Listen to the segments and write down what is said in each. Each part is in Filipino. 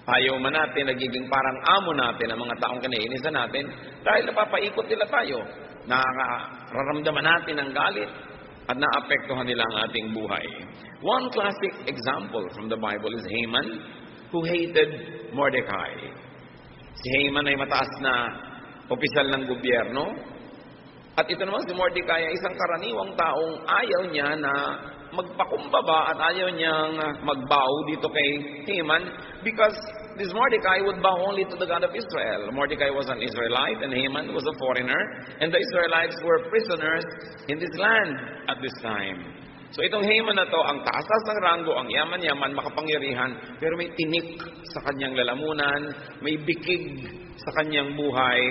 Ayaw man natin, nagiging parang amo natin ang mga taong kinaiinisan natin dahil napapaikot nila tayo. Nakararamdaman natin ang galit at naapektuhan nila ang ating buhay. One classic example from the Bible is Haman, who hated Mordecai. Si Haman ay mataas na opisyal ng gobyerno. At ito naman si Mordecai ay isang karaniwang taong ayaw niya na magpakumbaba at ayaw niyang magbow dito kay Haman because this Mordecai would bow only to the God of Israel. Mordecai was an Israelite and Haman was a foreigner, and the Israelites were prisoners in this land at this time. So itong Haman na to, ang taas ng ranggo, ang yaman-yaman, makapangyarihan, pero may tinik sa kanyang lalamunan, may bikig sa kanyang buhay,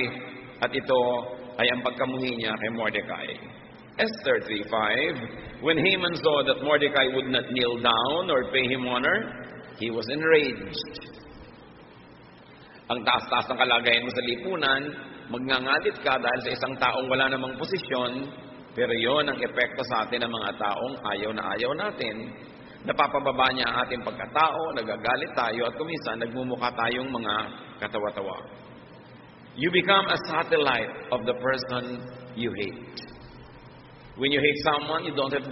at ito ay ang pagkamuhi niya kay Mordecai. Esther 3:5, when Haman saw that Mordecai would not kneel down or pay him honor, he was enraged. Ang taas-taas ng kalagayan mo sa lipunan, magngangalit ka dahil sa isang taong wala namang posisyon, pero yon ang epekto sa atin ng mga taong ayaw na ayaw natin. Napapababa niya ang ating pagkatao, nagagalit tayo, at kuminsan nagmumukha tayong mga katawa-tawa. You become a satellite of the person you hate. When you hate someone, you don't have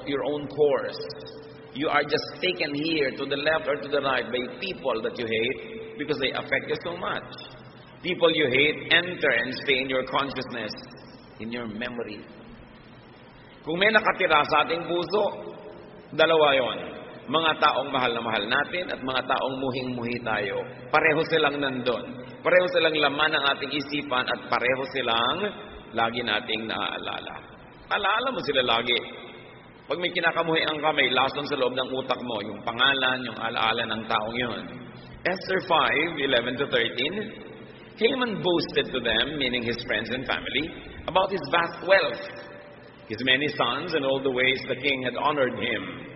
your own course. You are just taken here to the left or to the right by people that you hate because they affect you so much. People you hate enter and stay in your consciousness, in your memory. Kung may nakatira sa ating puso, dalawa yon. Mga taong mahal na mahal natin at mga taong muhing-muhi tayo. Pareho silang nandun. Pareho silang laman ng ating isipan at pareho silang lagi nating naaalala. Alaala mo sila lagi. Pag may kinakamuhian ka, may lason sa loob ng utak mo, yung pangalan, yung alaala ng taong yun. Esther 5:11-13, Haman boasted to them, meaning his friends and family, about his vast wealth, his many sons, and all the ways the king had honored him.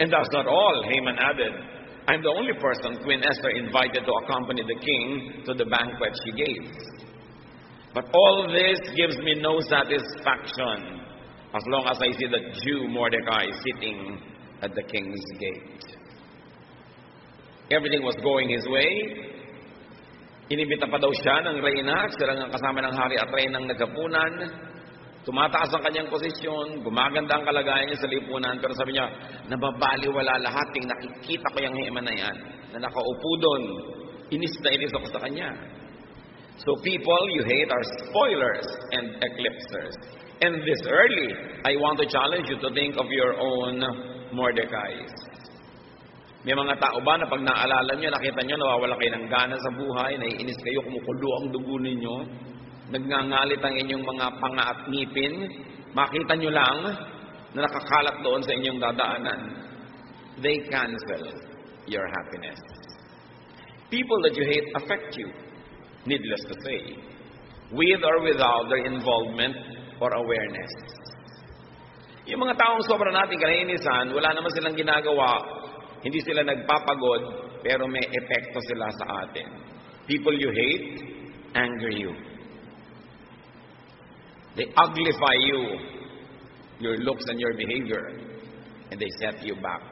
And that's not all, Haman added. I'm the only person Queen Esther invited to accompany the king to the banquet she gave. But all this gives me no satisfaction as long as I see the Jew Mordecai sitting at the king's gate. Everything was going his way. Inibita pa daw siya ng reyna, siya lang ang kasama ng hari at reynang nagkapunan. Tumataas ang kanyang posisyon, gumaganda ang kalagayan niya sa lipunan, pero sabi niya, nababaliwala lahat, nakikita ko yung Haman na yan, na nakaupo doon. Inis na inis ako sa kanya. So people you hate are spoilers and eclipsers. And this early, I want to challenge you to think of your own Mordecais. May mga tao ba na pag naalala nyo, nakita nyo, nawawala kayo ng gana sa buhay, naiinis kayo, kumukulo ang dugo ninyo, nagngangalit ang inyong mga panga at ngipin, makita nyo lang na nakakalat doon sa inyong dadaanan. They cancel your happiness. People that you hate affect you. Needless to say, with or without their involvement or awareness. Yung mga taong sobra nating kinainisan, wala naman silang ginagawa, hindi sila nagpapagod, pero may epekto sila sa atin. People you hate, anger you. They uglify you, your looks and your behavior, and they set you back.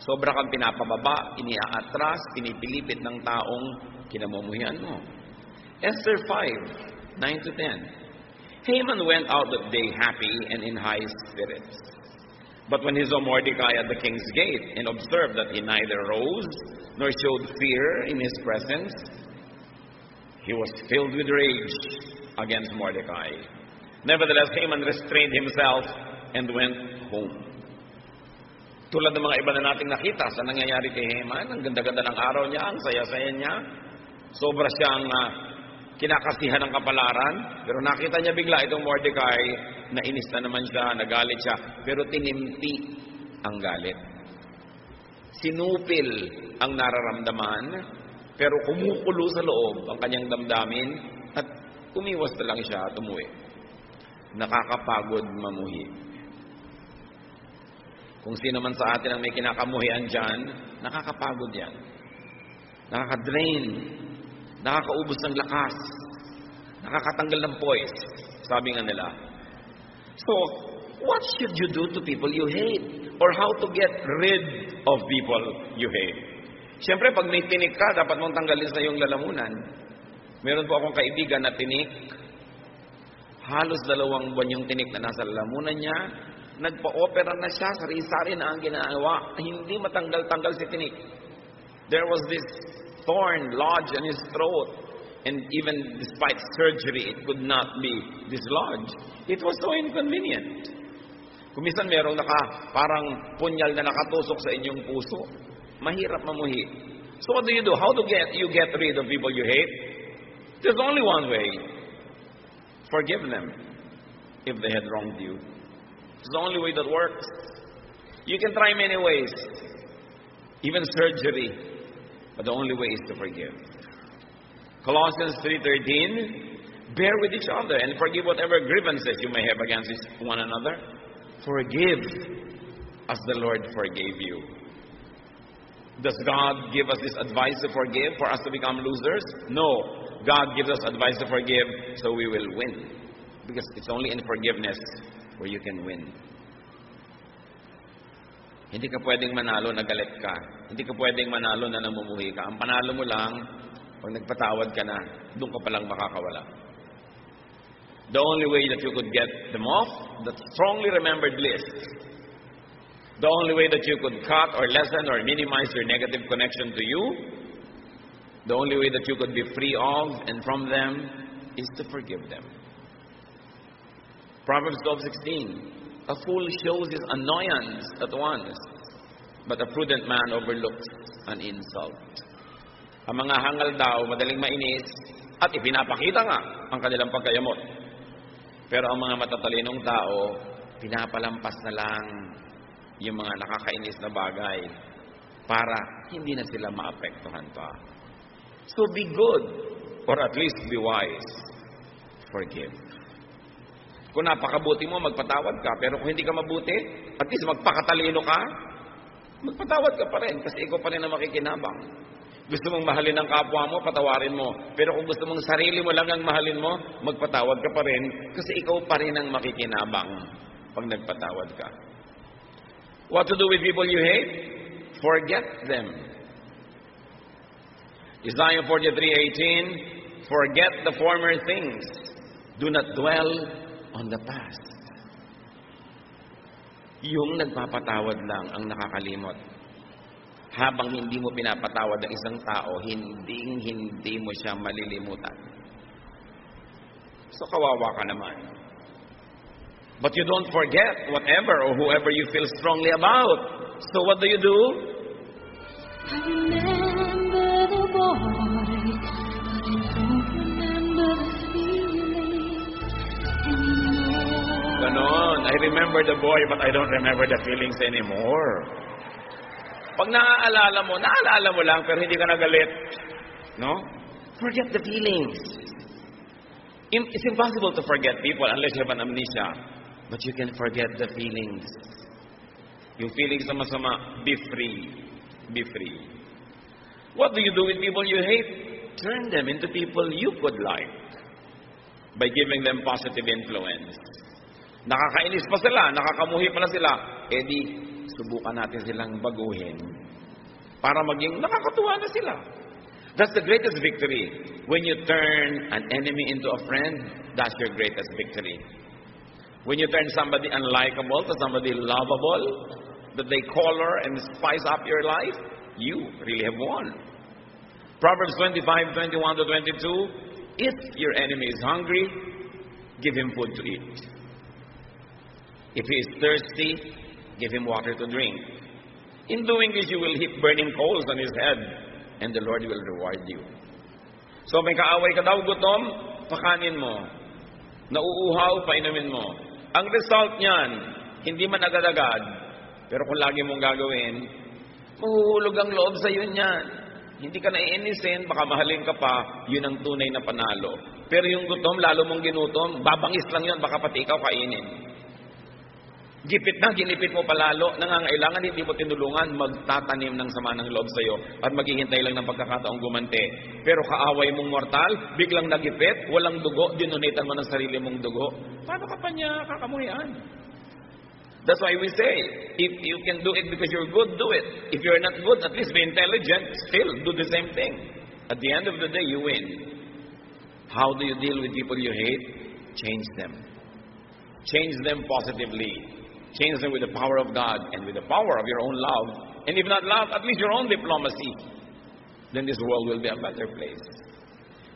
Sobra kang pinapababa, iniaatras, pinipilipit ng taong kinamumuhian mo. Esther 5:9-10. Haman went out that day happy and in high spirits. But when he saw Mordecai at the king's gate and observed that he neither rose nor showed fear in his presence, he was filled with rage against Mordecai. Nevertheless, Haman restrained himself and went home. Tulad ng mga iba na nating nakita sa nangyayari kay Haman, ang ganda-ganda ng araw niya, ang saya-saya niya, sobra siyang kinakasihan ng kapalaran, pero nakita niya bigla itong Mordecai, nainis na naman siya, nagalit siya, pero tinimpi ang galit. Sinupil ang nararamdaman, pero kumukulo sa loob ang kanyang damdamin, at umiwas na lang siya at umuwi. Nakakapagod mamuhi. Kung sino man sa atin ang may kinakamuhian dyan, nakakapagod yan. Nakakadrain. Nakakaubos ng lakas. Nakakatanggal ng poise. Sabi nga nila. So, what should you do to people you hate? Or how to get rid of people you hate? Siyempre, pag may tinik ka, dapat mong tanggalin sa iyong lalamunan. Meron po akong kaibigan na tinik. Halos 2 buwan yung tinik na nasa lalamunan niya. Nagpa-opera na siya, sari-sari na ang ginagawa. Hindi matanggal-tanggal si tinik. There was this thorn lodged in his throat. And even despite surgery, it could not be dislodged. It was so inconvenient. Kung minsan merong parang punyal na nakatusok sa inyong puso, mahirap mamuhi. So what do? How do you get rid of people you hate? There's only one way. Forgive them if they had wronged you. It's the only way that works. You can try many ways, even surgery, but the only way is to forgive. Colossians 3:13, bear with each other and forgive whatever grievances you may have against one another. Forgive as the Lord forgave you. Does God give us this advice to forgive for us to become losers? No. God gives us advice to forgive so we will win. Because it's only in forgiveness where you can win. Hindi ka pwedeng manalo na galit ka. Hindi ka pwedeng manalo na namumuhi ka. Ang panalo mo lang, pag nagpatawad ka na, doon ka palang makakawala. The only way that you could get them off, that strongly remembered list. The only way that you could cut or lessen or minimize their negative connection to you, the only way that you could be free of and from them is to forgive them. Proverbs 12:16, a fool shows his annoyance at once, but a prudent man overlooks an insult. Ang mga hangal daw, madaling mainis, at ipinapakita nga ang kanilang pagkayamot. Pero ang mga matatalinong tao, pinapalampas na lang yung mga nakakainis na bagay para hindi na sila maapektuhan pa. So be good, or at least be wise. Forgive. Kung napakabuti mo, magpatawad ka. Pero kung hindi ka mabuti, at least magpakatalino ka, magpatawad ka pa rin kasi ikaw pa rin ang makikinabang. Gusto mong mahalin ang kapwa mo, patawarin mo. Pero kung gusto mong sarili mo lang ang mahalin mo, magpatawad ka pa rin kasi ikaw pa rin ang makikinabang pag nagpatawad ka. What to do with people you hate? Forget them. Isaiah 43:18, forget the former things. Do not dwell on the past. Yung nagpapatawad lang ang nakakalimot. Habang hindi mo pinapatawad ang isang tao, hindi mo siya malilimutan. So kawawa ka naman. But you don't forget whatever or whoever you feel strongly about. So what do? I remember the boy, but I don't remember the feeling anymore. Ganon. I remember the boy, but I don't remember the feelings anymore. Pag naaalala mo lang, pero hindi ka nagalit. No? Forget the feelings. It's impossible to forget people unless you have an amnesia. But you can forget the feelings. Yung feelings na masama, be free. Be free. What do you do with people you hate? Turn them into people you could like. By giving them positive influence. Nakakainis pa sila, nakakamuhi pala sila. Eh di, subukan natin silang baguhin para maging nakakatuwa na sila. That's the greatest victory. When you turn an enemy into a friend, that's your greatest victory. When you turn somebody unlikable to somebody lovable, that they color and spice up your life, you really have won. Proverbs 25:21-22, if your enemy is hungry, give him food to eat. If he is thirsty, give him water to drink. In doing this, you will heap burning coals on his head, and the Lord will reward you. So may kaaway ka daw, gutom, pakanin mo. Nauuhaw, painumin mo. Ang result niyan, hindi man agad-agad, pero kung lagi mong gagawin, mahuhulog ang loob sa iyo niyan. Hindi ka naiinisin, baka mahalin ka pa, yun ang tunay na panalo. Pero yung gutom, lalo mong ginutom, babangis lang yun, baka pati ikaw kainin. Gipit na, ginipit mo palalo, nangangailangan, hindi mo tinulungan, magtatanim ng sama ng loob sa'yo at maghihintay lang ng pagkakataong gumante. Pero kaaway mong mortal, biglang nagipit, walang dugo, dinonitan mo ng sarili mong dugo. Paano ka pa niya kakamuhian? That's why we say, if you can do it because you're good, do it. If you're not good, at least be intelligent. Still, do the same thing. At the end of the day, you win. How do you deal with people you hate? Change them. Change them positively. Change them with the power of God and with the power of your own love. And if not love, at least your own diplomacy. Then this world will be a better place.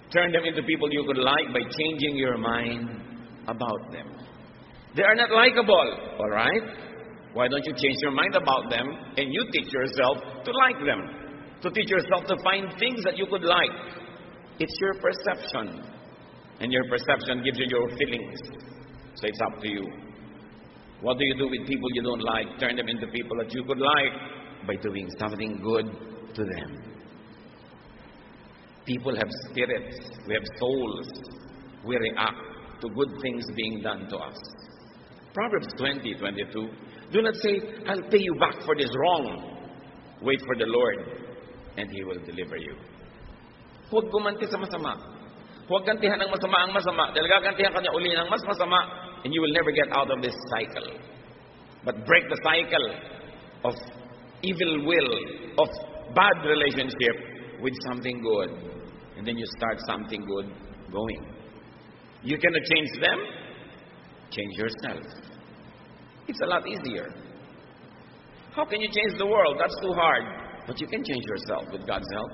Turn them into people you could like by changing your mind about them. They are not likable, all right? Why don't you change your mind about them and you teach yourself to like them? To teach yourself to find things that you could like. It's your perception. And your perception gives you your feelings. So it's up to you. What do you do with people you don't like? Turn them into people that you could like by doing something good to them. People have spirits. We have souls. We react to good things being done to us. Proverbs 20:22. Do not say, I'll pay you back for this wrong. Wait for the Lord, and He will deliver you. Huwag gumanti sa masama. Huwag gantihan ng masama ang masama. Dahil gagantihan ka niya uli ng mas masama, and you will never get out of this cycle. But break the cycle of evil will, of bad relationship with something good. And then you start something good going. You cannot change them. Change yourself. It's a lot easier. How can you change the world? That's too hard. But you can change yourself with God's help.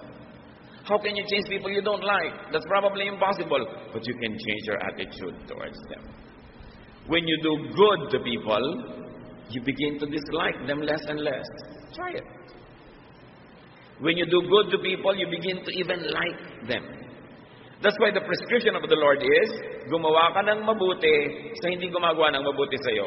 How can you change people you don't like? That's probably impossible. But you can change your attitude towards them. When you do good to people, you begin to dislike them less and less. Try it. When you do good to people, you begin to even like them. That's why the prescription of the Lord is, gumawa ka ng mabuti sa hindi gumagawa ng mabuti sa iyo.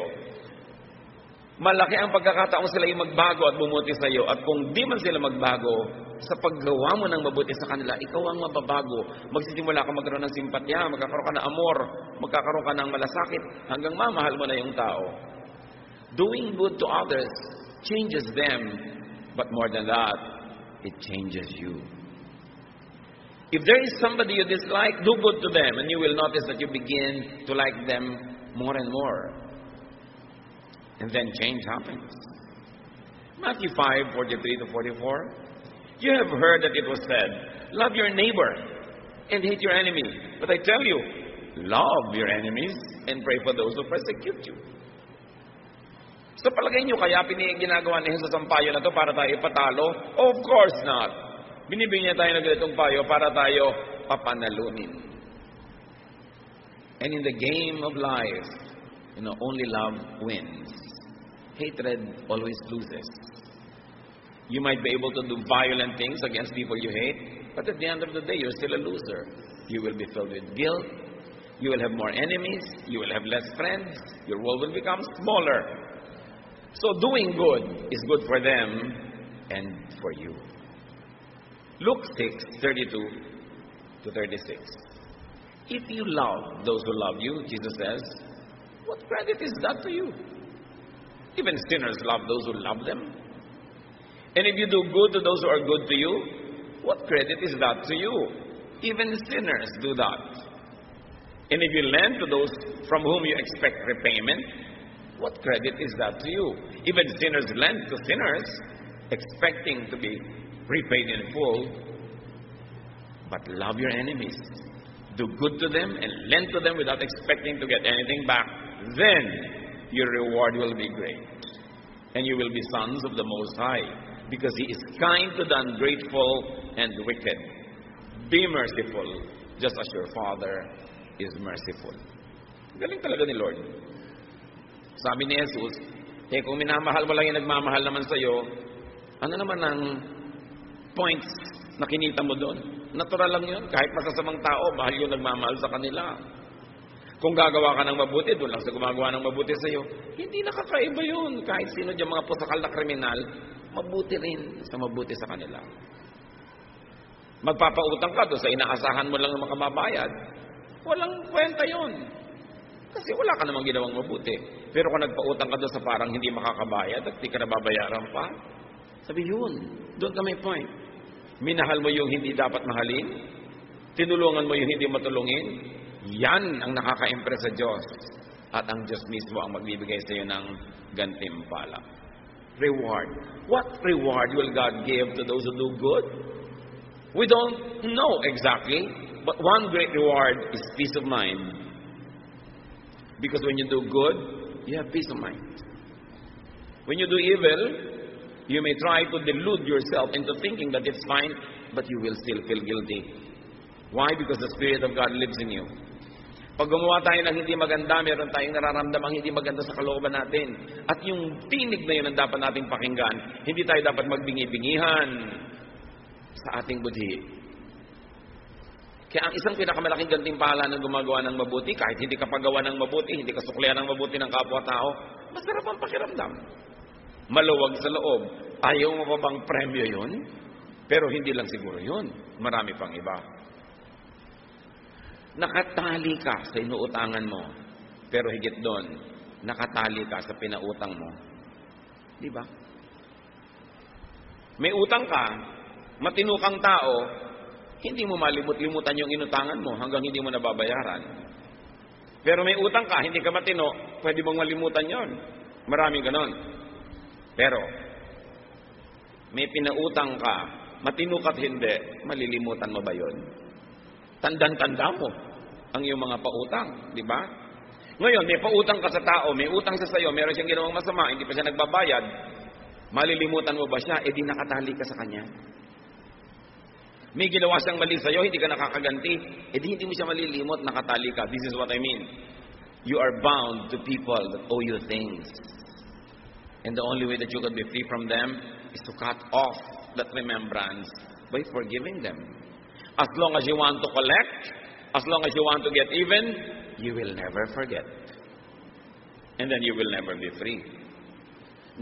Malaki ang pagkakataon sila yung magbago at bumuti sa iyo. At kung di man sila magbago, sa paggawa mo ng mabuti sa kanila, ikaw ang mababago. Magsisimula ka magkaroon ng simpatya, magkakaroon ka ng amor, magkakaroon ka ng malasakit, hanggang mamahal mo na yung tao. Doing good to others changes them, but more than that, it changes you. If there is somebody you dislike, do good to them, and you will notice that you begin to like them more and more. And then change happens. Matthew 5:43-44. You have heard that it was said, love your neighbor and hate your enemy. But I tell you, love your enemies and pray for those who persecute you. Sa palagay nyo, kaya ginagawa ni Jesus ang payo na to para tayo ipatalo? Of course not. Binibigyan niya tayo ng ganitong payo para tayo papanalunin. And in the game of life, only love wins. Hatred always loses. You might be able to do violent things against people you hate, but at the end of the day, you're still a loser. You will be filled with guilt. You will have more enemies. You will have less friends. Your world will become smaller. So doing good is good for them and for you. Luke 6:32-36. If you love those who love you, Jesus says, what credit is that to you? Even sinners love those who love them. And if you do good to those who are good to you, what credit is that to you? Even sinners do that. And if you lend to those from whom you expect repayment, what credit is that to you? Even sinners lend to sinners, expecting to be repaid in full. But love your enemies. Do good to them and lend to them without expecting to get anything back. Then your reward will be great. And you will be sons of the Most High. Because He is kind to the ungrateful and wicked. Be merciful, just as your Father is merciful. Galing talaga ni Lord. Sabi ni Jesus, kung minamahal mo lang yung nagmamahal naman sa'yo, ano naman ang points na kinita mo doon? Natural lang yun. Kahit masasamang tao, mahal yung nagmamahal sa kanila. Kung gagawa ka ng mabuti, doon lang sa gumagawa ng mabuti sa'yo, hindi nakakaiba yun. Kahit sino dyan mga pusakal na kriminal, mabuti rin sa mabuti sa kanila. Magpapautang ka doon sa inaasahan mo lang ng makababayad, walang kwenta yun. Kasi wala ka namang ginawang mabuti. Pero kung nagpautang ka doon sa parang hindi makakabayad at hindi ka nababayaran pa, sabi yun, doon ka may point. Minahal mo yung hindi dapat mahalin, tinulungan mo yung hindi matulungin, yan ang nakaka-impress sa Diyos. At ang Diyos mismo ang magbibigay sa iyo ng gantimpala. Reward. What reward will God give to those who do good? We don't know exactly, but one great reward is peace of mind. Because when you do good, you have peace of mind. When you do evil, you may try to delude yourself into thinking that it's fine, but you will still feel guilty. Why? Because the Spirit of God lives in you. Pag gumawa tayo ng hindi maganda, meron tayong nararamdamang hindi maganda sa kalooban natin. At yung tinig na yun ang dapat nating pakinggan. Hindi tayo dapat magbingi-bingihan sa ating budhi. Kaya ang isang pinakamalaking gantimpala ng gumagawa ng mabuti, kahit hindi ka pagawa ng mabuti, hindi ka suklihan ng mabuti ng kapwa-tao, masarap ang pakiramdam. Maluwag sa loob. Ayaw mo pa bang premyo yun? Pero hindi lang siguro yun. Marami pang iba. Nakatali ka sa inuutangan mo. Pero higit doon, nakatali ka sa pinautang mo. Di ba? May utang ka, matino kang tao, hindi mo malimut-limutan yung inutangan mo hanggang hindi mo nababayaran. Pero may utang ka, hindi ka matino, pwede mong malimutan yon. Maraming ganon. Pero, may pinautang ka, matino ka't hindi, malilimutan mo ba yon? Tandang-tanda mo ang iyong mga pautang, di ba? Ngayon, may pautang ka sa tao, may utang sa sayo, meron siyang ginawang masama, hindi pa siya nagbabayad, malilimutan mo ba siya? E di nakatali ka sa kanya. May ginawa siyang mali sa'yo, hindi ka nakakaganti, e di hindi mo siya malilimot, nakatali ka. This is what I mean. You are bound to people that owe you things. And the only way that you can be free from them is to cut off that remembrance by forgiving them. As long as you want to collect, as long as you want to get even, you will never forget. And then you will never be free.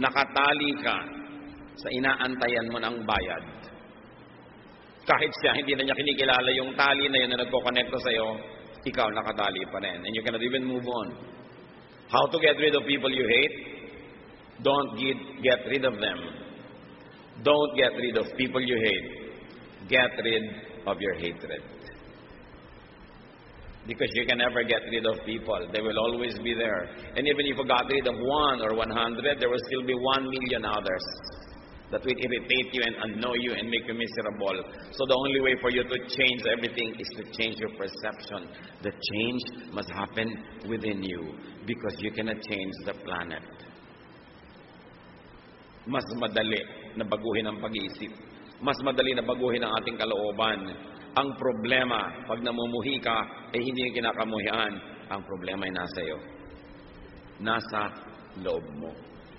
Nakatali ka sa inaantayan mo ng bayad. Kahit siya, hindi na niya kinikilala yung tali na yun na nagko-connecto sa'yo, ikaw nakatali pa rin. And you cannot even move on. How to get rid of people you hate? Don't get rid of them. Don't get rid of people you hate. Get rid of your hatred. Because you can never get rid of people. They will always be there. And even if you got rid of 1 or 100, there will still be 1 million others that will irritate you and annoy you and make you miserable. So the only way for you to change everything is to change your perception. The change must happen within you because you cannot change the planet. Mas madali na baguhin ang pag-iisip. Mas madali na baguhin ang ating kalooban. Ang problema, pag namumuhi ka, ay hindi yung kinakamuhian. Ang problema ay nasa iyo. Nasa loob mo.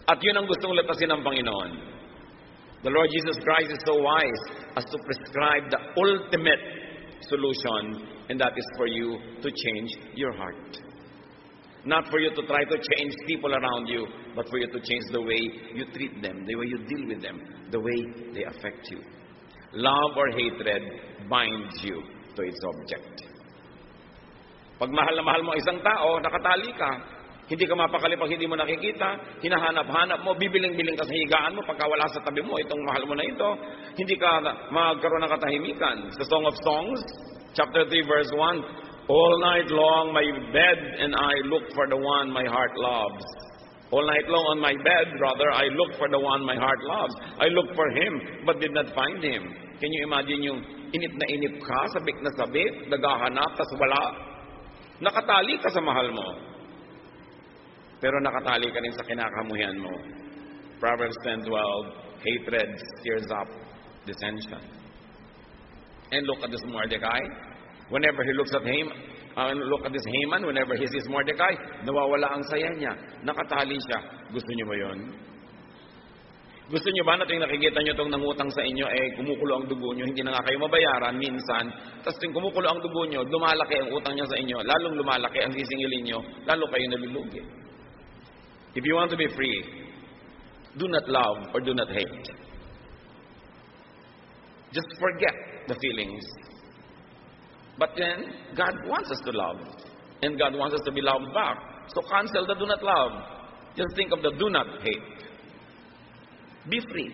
At yun ang gustong latasin ng Panginoon. The Lord Jesus Christ is so wise as to prescribe the ultimate solution, and that is for you to change your heart. Not for you to try to change people around you, but for you to change the way you treat them, the way you deal with them, the way they affect you. Love or hatred binds you to its object. Pag mahal na mahal mo isang tao, nakatali ka. Hindi ka mapakali pag hindi mo nakikita, hinahanap-hanap mo, bibiling-biling ka sa higaan mo, pagka wala sa tabi mo, itong mahal mo na ito, hindi ka magkaroon ng katahimikan. Sa Song of Songs, chapter 3, verse 1, all night long my bed and I look for the one my heart loves. All night long on my bed, brother, I look for the one my heart loves. I look for him, but did not find him. Can you imagine yung inip na inip ka, sabik na sabik, naghahanap, tas wala? Nakatali ka sa mahal mo. Pero nakatali ka rin sa kinakamuhian mo. Proverbs 10:12, hatred stirs up dissension. And look at this Mordecai. Whenever he looks at him, look at this Haman, whenever he sees Mordecai, nawawala ang saya niya. Nakatali siya. Gusto niyo ba yun? Gusto niyo ba na tuwing nakikita niyo itong nangutang sa inyo, kumukulo ang dugo niyo, hindi na nga kayo mabayaran minsan, tapos tuwing kumukulo ang dugo niyo, lumalaki ang utang niya sa inyo, lalong lumalaki ang sisingilin niyo, lalo kayo nalulugi. If you want to be free, do not love or do not hate. Just forget the feelings. But then, God wants us to love. And God wants us to be loved back. So cancel the do not love. Just think of the do not hate. Be free.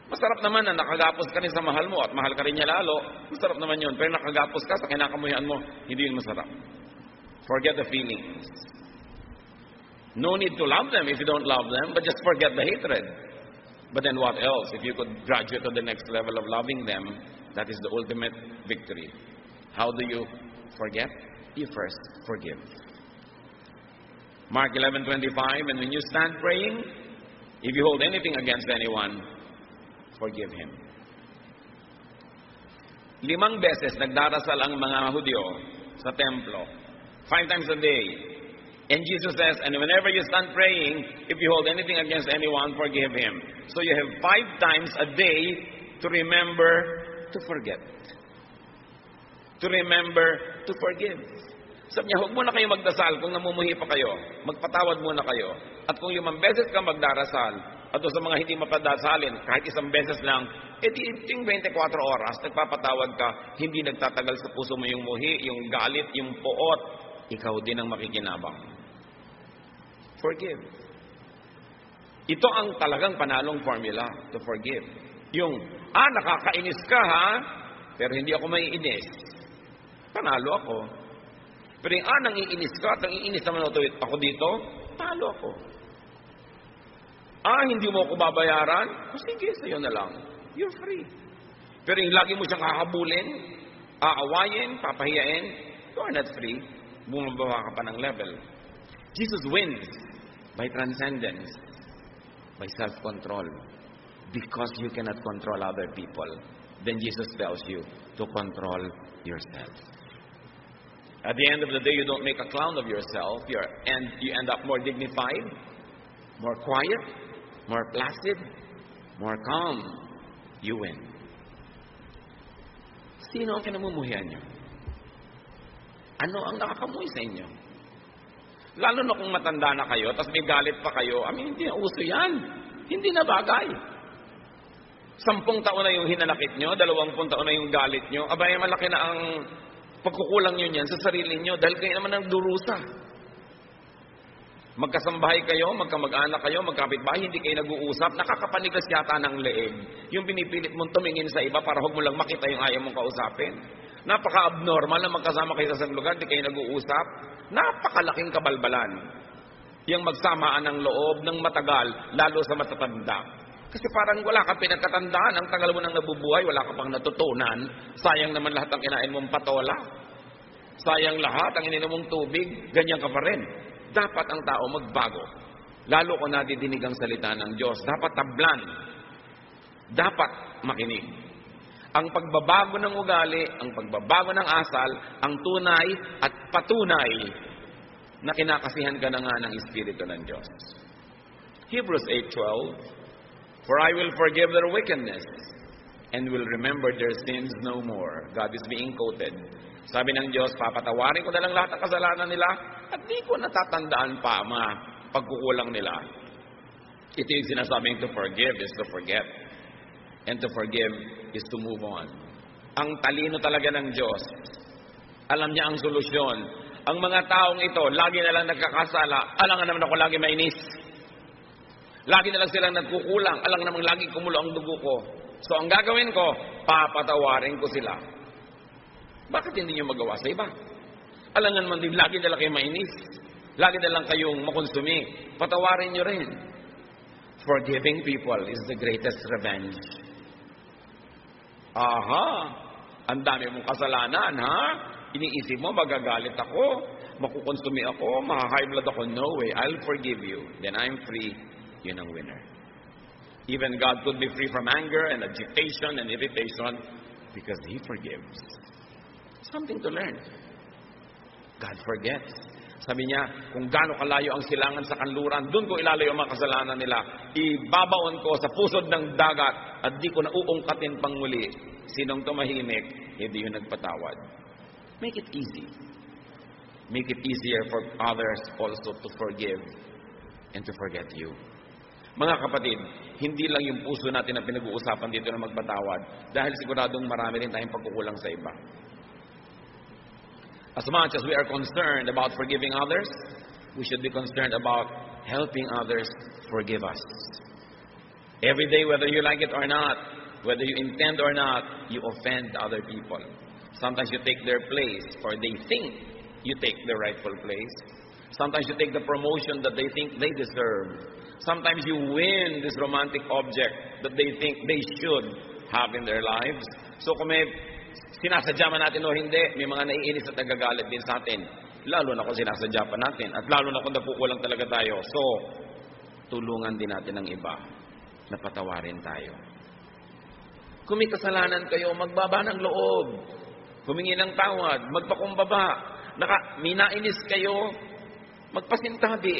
Masarap naman na nakagapos ka rin sa mahal mo at mahal ka rin niya lalo. Masarap naman yun. Pero nakagapos ka sa kinakamuhian mo, hindi yun masarap. Forget the feelings. No need to love them if you don't love them, but just forget the hatred. But then what else? If you could graduate to the next level of loving them, that is the ultimate victory. How do you forget? You first forgive. Mark 11:25, and when you stand praying, if you hold anything against anyone, forgive him. 5 beses nagdarasal ang mga Hudyo sa templo. 5 times a day. And Jesus says, and whenever you stand praying, if you hold anything against anyone, forgive him. So you have 5 times a day to remember to forget. To remember to forgive. Sabi niya, huwag muna kayo magdasal kung namumuhi pa kayo. Magpatawad muna kayo. At kung 5 beses ka magdarasal, at sa mga hindi mapadasalin, kahit 1 beses lang, edi yung 24 oras, nagpapatawad ka, hindi nagtatagal sa puso mo yung muhi, yung galit, yung poot, ikaw din ang makikinabang. Forgive. Ito ang talagang panalong formula to forgive. Yung, nakakainis ka ha, pero hindi ako maiinis. Panalo ako. Pero yung, nangiinis ka at nangiinis naman ako dito, talo ako. Hindi mo ako babayaran? Sige, sa'yo na lang. You're free. Pero yung lagi mo siyang kakabulin, aawayin, papahiyain, you are not free. Bumababa ka pa ng level. Jesus wins by transcendence, by self-control. Because you cannot control other people, then Jesus tells you to control yourself. At the end of the day, you don't make a clown of yourself, and you end up more dignified, more quiet, more placid, more calm. You win. Sino ang kinamumuhian nyo? Ano ang nakakamuhi sa inyo? Lalo na kung matanda na kayo, tapos may galit pa kayo, hindi na uso yan. Hindi na bagay. 10 taon na yung hinanakit nyo, 20 taon na yung galit nyo, malaki na ang pagkukulang nyo niyan sa sarili nyo dahil kayo naman ang durusa. Magkasambahay kayo, magkamag-anak kayo, magkapitbahay, hindi kayo nag-uusap, nakakapanigas yata ng leeg. Yung pinipilit mong tumingin sa iba para huwag mo lang makita yung ayaw mong kausapin. Napaka-abnormal na magkasama kayo sa isang lugar, hindi kayo nag-uusap. Napakalaking kabalbalan. Yung magsamaan ng loob ng matagal, lalo sa matatanda. Kasi parang wala kang pinagkatandaan, ang tagal mo nang nabubuhay, wala ka pang natutunan. Sayang naman lahat ang kinain mong patola. Sayang lahat ang ininom mong tubig, ganyan ka pa rin. Dapat ang tao magbago. Lalo kung nadidinig ang salita ng Diyos. Dapat tablan. Dapat makinig. Ang pagbabago ng ugali, ang pagbabago ng asal, ang tunay at patunay na kinakasihan ka na nga ng Espiritu ng Diyos. Hebrews 8:12, for I will forgive their wickedness and will remember their sins no more. God is being quoted. Sabi ng Diyos, papatawarin ko na lang lahat ng kasalanan nila at di ko natatandaan pa mga pagkukulang nila. Ito yung sinasabing to forgive is to forget. And to forgive is to move on. Ang talino talaga ng Diyos. Alam niya ang solusyon. Ang mga taong ito, lagi na lang nagkakasala. Alangan naman ako lagi mainis. Lagi na lang silang nagkukulang. Alangan naman lagi kumulo ang dugo ko. So ang gagawin ko, papatawarin ko sila. Bakit hindi nyo magawa sa iba? Alangan man din, lagi na lang kayo mainis. Lagi na lang kayong makonsumi. Patawarin nyo rin. Forgiving people is the greatest revenge. Ang dami mong kasalanan, ha? Iniisip mo, magagalit ako, makukonsumi ako, ma-high blood ako. No way, I'll forgive you. Then I'm free. Yun ang winner. Even God could be free from anger and agitation and irritation because He forgives. Something to learn. God forgets. Sabi niya, kung gaano kalayo ang silangan sa kanluran, doon ko ilalayo ang mga kasalanan nila. Ibabaon ko sa pusod ng dagat at di ko na uungkatin pang muli. Sinong tumahimik, hindi yun nagpatawad. Make it easy. Make it easier for others also to forgive and to forget you. Mga kapatid, hindi lang yung puso natin ang pinag-uusapan dito na magpatawad dahil siguradong marami rin tayong pagkukulang sa iba. As much as we are concerned about forgiving others, we should be concerned about helping others forgive us. Every day, whether you like it or not, whether you intend or not, you offend other people. Sometimes you take their place, or they think you take their rightful place. Sometimes you take the promotion that they think they deserve. Sometimes you win this romantic object that they think they should have in their lives. So kung may sinasadya man natin o hindi, may mga naiinis at nagagalit din sa atin. Lalo na kung sinasadya pa natin. At lalo na kung napukulang talaga tayo. So, tulungan din natin ang iba na patawarin tayo. Kung may kasalanan kayo, magbaba ng loob. Humingi ng tawad, magpakumbaba. May nainis kayo, magpasintabi.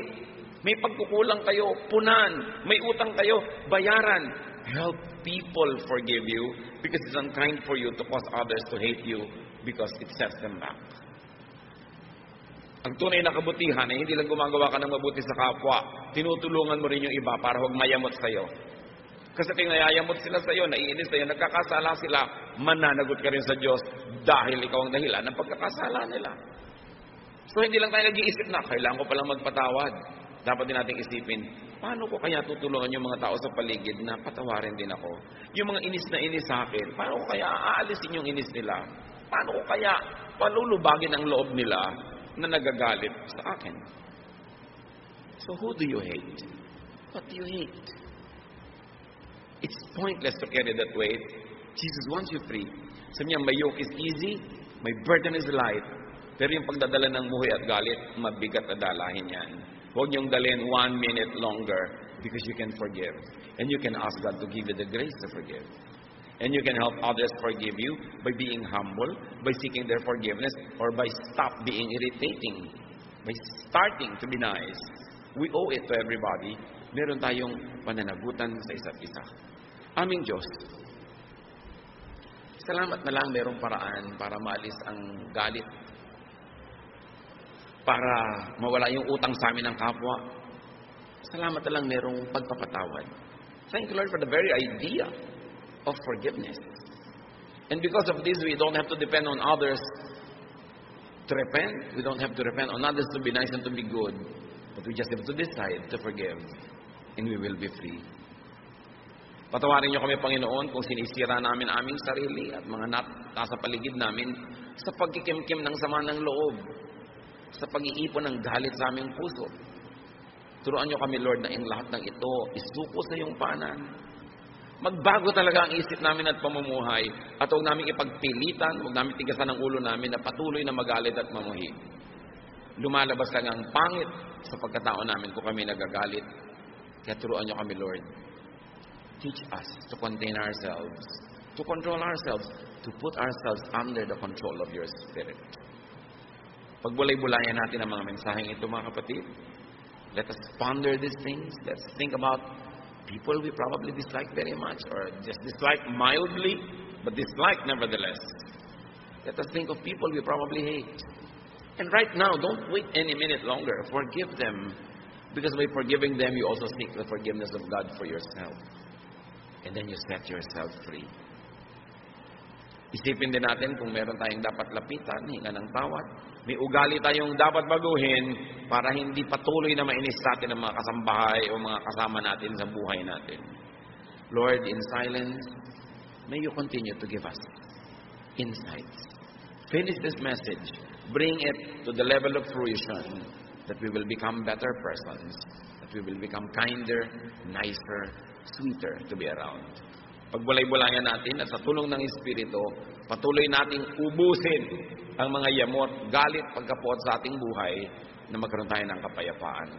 May pagkukulang kayo, punan. May utang kayo, bayaran. Help people forgive you because it's unkind for you to cause others to hate you because it sets them back. Ang tunay na kabutihan ay hindi lang gumagawa ka ng mabuti sa kapwa, tinutulungan mo rin yung iba para huwag mayamot sa'yo. Kasi kung nayayamot sila sa'yo, naiinis sa'yo, nagkakasala sila, mananagot ka rin sa Diyos dahil ikaw ang dahilan ng pagkakasala nila. So hindi lang tayo nag-iisip na, kailangan ko palang magpatawad. Dapat din natin isipin, paano ko kaya tutulungan yung mga tao sa paligid na patawarin din ako? Yung mga inis na inis sa akin, paano ko kaya aalisin yung inis nila? Paano ko kaya palulubagin ang loob nila na nagagalit sa akin? So who do you hate? What do you hate? It's pointless to carry that weight. Jesus wants you free. Sabi niya, my yoke is easy, my burden is light. Pero yung pagdadala ng muhi at galit, mabigat na dalahin yan. Huwag niyong dalhin 1 minute longer because you can forgive. And you can ask God to give you the grace to forgive. And you can help others forgive you by being humble, by seeking their forgiveness, or by stop being irritating, by starting to be nice. We owe it to everybody. Meron tayong pananagutan sa isa't isa. Aming Diyos, salamat na lang merong paraan para maalis ang galit, para mawala yung utang sa amin ng kapwa. Salamat na lang merong pagpapatawad. Thank you, Lord, for the very idea of forgiveness. And because of this, we don't have to depend on others to repent. We don't have to repent on others to be nice and to be good. But we just have to decide to forgive. And we will be free. Patawarin niyo kami, Panginoon, kung sinisira namin aming sarili at mga nasa paligid namin sa pagkikimkim ng sama ng loob, sa pag-iipon ng galit sa aming puso. Turuan niyo kami, Lord, na ang lahat ng ito isuko sa iyong panan. Magbago talaga ang isip namin at pamumuhay at huwag namin ipagpilitan, huwag namin tigasan ang ulo namin na patuloy na magalit at mamuhi. Lumalabas lang ang pangit sa pagkatao namin kung kami nagagalit. Kaya turuan niyo kami, Lord. Teach us to contain ourselves, to control ourselves, to put ourselves under the control of your Spirit. Pagbulay-bulayan natin ang mga mensaheng ito, mga kapatid. Let us ponder these things. Let's think about people we probably dislike very much or just dislike mildly, but dislike nevertheless. Let us think of people we probably hate. And right now, don't wait any minute longer. Forgive them. Because by forgiving them, you also seek the forgiveness of God for yourself. And then you set yourself free. Isipin din natin kung meron tayong dapat lapitan, hinga ng tawad. May ugali tayong dapat baguhin para hindi patuloy na mainis sa atin ang mga kasambahay o mga kasama natin sa buhay natin. Lord, in silence, may you continue to give us insights. Finish this message. Bring it to the level of fruition that we will become better persons, that we will become kinder, nicer, sweeter to be around. Pagbulay-bulayan natin at sa tulong ng Espiritu, patuloy nating ubusin ang mga yamot, galit, pagkapot sa ating buhay na magkaroon tayo ng kapayapaan.